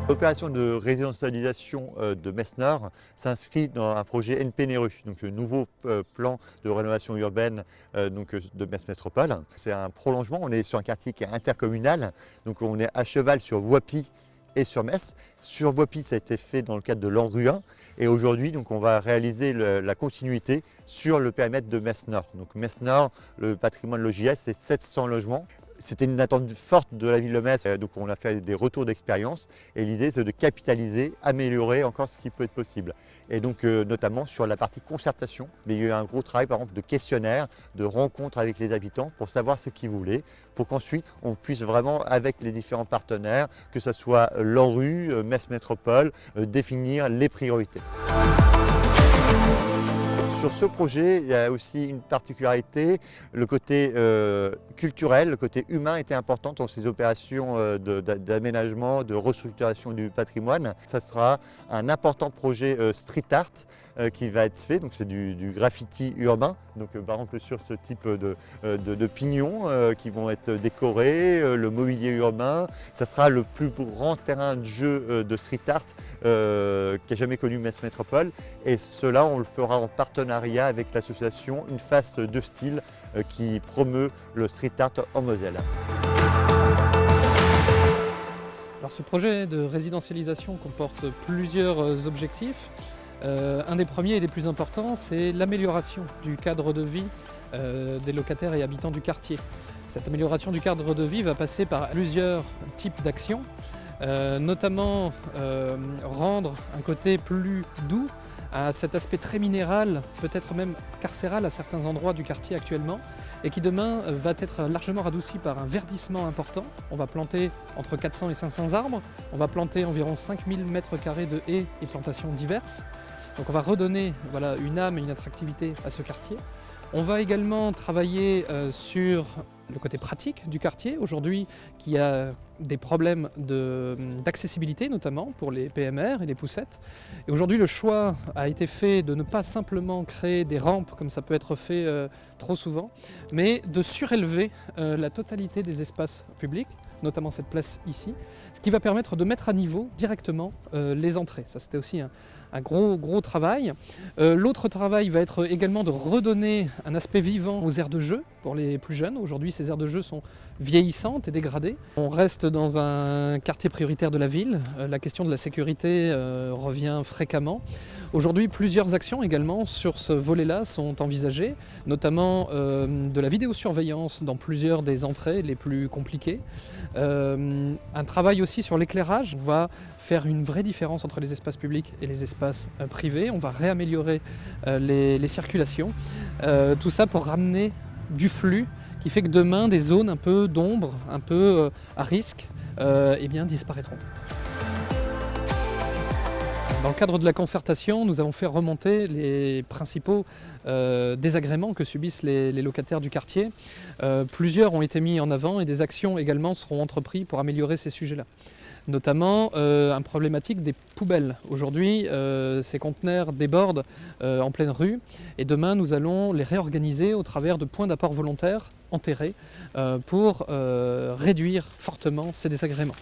L'opération de résidentialisation de Metz-Nord s'inscrit dans un projet NP-NERU, donc le nouveau plan de rénovation urbaine de Metz Métropole. C'est un prolongement, on est sur un quartier qui est intercommunal, donc on est à cheval sur Voipy et sur Metz. Sur Voipy, ça a été fait dans le cadre de l'ANRU 1 et aujourd'hui on va réaliser la continuité sur le périmètre de Metz-Nord. Donc Metz-Nord, le patrimoine l'OJS, c'est 700 logements. C'était une attente forte de la ville de Metz, donc on a fait des retours d'expérience et l'idée c'est de capitaliser, améliorer encore ce qui peut être possible. Et donc notamment sur la partie concertation, mais il y a eu un gros travail par exemple de questionnaire, de rencontres avec les habitants pour savoir ce qu'ils voulaient, pour qu'ensuite on puisse vraiment avec les différents partenaires, que ce soit l'ANRU, Metz Métropole, définir les priorités. Sur ce projet, il y a aussi une particularité, le côté culturel, le côté humain était important dans ces opérations d'aménagement, de restructuration du patrimoine. Ça sera un important projet street art qui va être fait, donc c'est du graffiti urbain, donc par exemple sur ce type de pignons qui vont être décorés, le mobilier urbain. Ça sera le plus grand terrain de jeu de street art qu'a jamais connu Metz Métropole et cela on le fera en partenariat avec l'association Une Face de Style qui promeut le street art en Moselle. Alors, ce projet de résidentialisation comporte plusieurs objectifs. Un des premiers et des plus importants, c'est l'amélioration du cadre de vie des locataires et habitants du quartier. Cette amélioration du cadre de vie va passer par plusieurs types d'actions, notamment rendre un côté plus doux à cet aspect très minéral, peut-être même carcéral à certains endroits du quartier actuellement, et qui demain va être largement radouci par un verdissement important. On va planter entre 400 et 500 arbres, on va planter environ 5000 m² de haies et plantations diverses. Donc on va redonner une âme et une attractivité à ce quartier. On va également travailler sur le côté pratique du quartier, aujourd'hui qui a des problèmes d'accessibilité notamment pour les PMR et les poussettes. Et aujourd'hui le choix a été fait de ne pas simplement créer des rampes comme ça peut être fait trop souvent, mais de surélever la totalité des espaces publics, notamment cette place ici, ce qui va permettre de mettre à niveau directement les entrées. Ça c'était aussi un gros travail. L'autre travail va être également de redonner un aspect vivant aux aires de jeu pour les plus jeunes. Aujourd'hui, ces aires de jeu sont vieillissantes et dégradées. On reste dans un quartier prioritaire de la ville. La question de la sécurité revient fréquemment. Aujourd'hui, plusieurs actions également sur ce volet-là sont envisagées, notamment de la vidéosurveillance dans plusieurs des entrées les plus compliquées. Un travail aussi sur l'éclairage. On va faire une vraie différence entre les espaces publics et les espaces privés. On va réaméliorer les circulations. Tout ça pour ramener du flux qui fait que demain, des zones un peu d'ombre, un peu à risque, disparaîtront. Dans le cadre de la concertation, nous avons fait remonter les principaux désagréments que subissent les locataires du quartier. Plusieurs ont été mis en avant et des actions également seront entreprises pour améliorer ces sujets-là. Notamment une problématique des poubelles. Aujourd'hui, ces conteneurs débordent en pleine rue et demain nous allons les réorganiser au travers de points d'apport volontaires enterrés pour réduire fortement ces désagréments.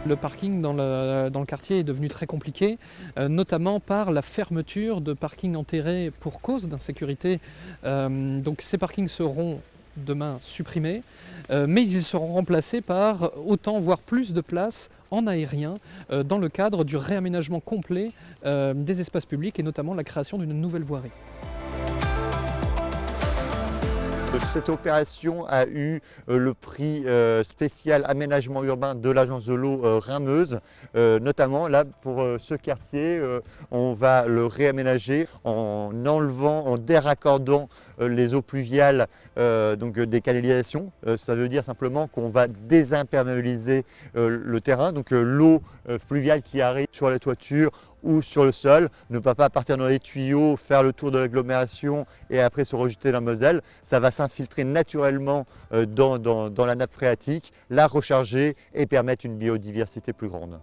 Le parking dans le quartier est devenu très compliqué, notamment par la fermeture de parkings enterrés pour cause d'insécurité. Donc ces parkings seront demain supprimés, mais ils seront remplacés par autant voire plus de places en aérien dans le cadre du réaménagement complet des espaces publics et notamment la création d'une nouvelle voirie. Cette opération a eu le prix spécial aménagement urbain de l'agence de l'eau Rhin-Meuse. Notamment là pour ce quartier, on va le réaménager en enlevant, en déraccordant les eaux pluviales donc des canalisations. Ça veut dire simplement qu'on va désimperméabiliser le terrain. Donc l'eau pluviale qui arrive sur la toiture ou sur le sol ne va pas partir dans les tuyaux, faire le tour de l'agglomération et après se rejeter dans la Moselle. Ça va s'infiltrer naturellement dans la nappe phréatique, la recharger et permettre une biodiversité plus grande.